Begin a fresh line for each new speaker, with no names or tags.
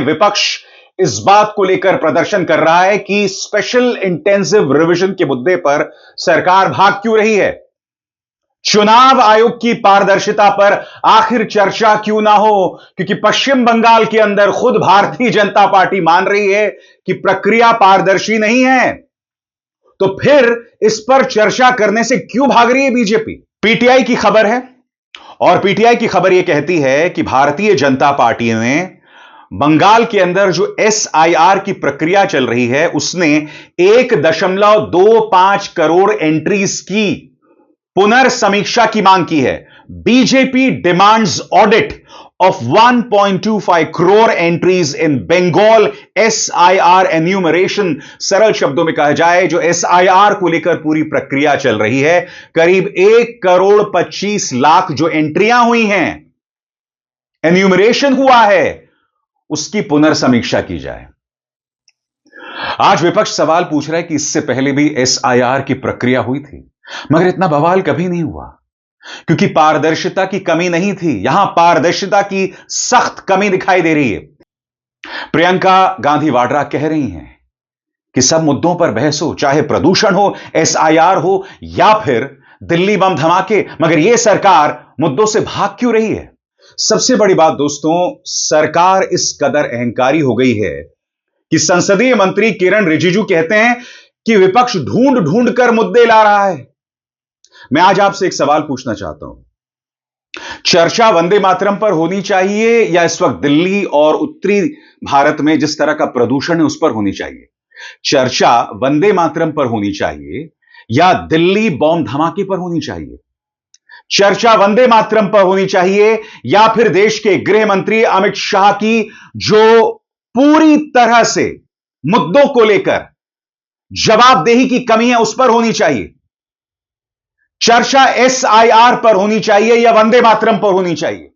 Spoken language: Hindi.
विपक्ष इस बात को लेकर प्रदर्शन कर रहा है कि स्पेशल इंटेंसिव रिवीजन के मुद्दे पर सरकार भाग क्यों रही है। चुनाव आयोग की पारदर्शिता पर आखिर चर्चा क्यों ना हो, क्योंकि पश्चिम बंगाल के अंदर खुद भारतीय जनता पार्टी मान रही है कि प्रक्रिया पारदर्शी नहीं है। तो फिर इस पर चर्चा करने से क्यों भाग रही है बीजेपी। पीटीआई की खबर है और पीटीआई की खबर यह कहती है कि भारतीय जनता पार्टी ने बंगाल के अंदर जो एसआईआर की प्रक्रिया चल रही है उसने 1.25 करोड़ एंट्रीज की पुनर्समीक्षा की मांग की है। BJP demands audit of 1.25 crore entries in Bengal SIR enumeration. सरल शब्दों में कहा जाए, जो एसआईआर को लेकर पूरी प्रक्रिया चल रही है, करीब 1.25 करोड़ जो एंट्रियां हुई हैं, एन्यूमरेशन हुआ है, उसकी पुनर्समीक्षा की जाए। आज विपक्ष सवाल पूछ रहा है कि इससे पहले भी एसआईआर की प्रक्रिया हुई थी, मगर इतना बवाल कभी नहीं हुआ क्योंकि पारदर्शिता की कमी नहीं थी। यहां पारदर्शिता की सख्त कमी दिखाई दे रही है। प्रियंका गांधी वाड्रा कह रही हैं कि सब मुद्दों पर बहस हो, चाहे प्रदूषण हो, एसआईआर हो या फिर दिल्ली बम धमाके, मगर यह सरकार मुद्दों से भाग क्यों रही है। सबसे बड़ी बात दोस्तों, सरकार इस कदर अहंकारी हो गई है कि संसदीय मंत्री किरण रिजिजू कहते हैं कि विपक्ष ढूंढ ढूंढ कर मुद्दे ला रहा है। मैं आज आपसे एक सवाल पूछना चाहता हूं, चर्चा वंदे मातरम पर होनी चाहिए या इस वक्त दिल्ली और उत्तरी भारत में जिस तरह का प्रदूषण है उस पर होनी चाहिए। चर्चा वंदे मातरम पर होनी चाहिए या दिल्ली बॉम्ब धमाके पर होनी चाहिए। चर्चा वंदे मातरम पर होनी चाहिए या फिर देश के गृह मंत्री अमित शाह की जो पूरी तरह से मुद्दों को लेकर जवाबदेही की कमी है उस पर होनी चाहिए। चर्चा एसआईआर पर होनी चाहिए या वंदे मातरम पर होनी चाहिए।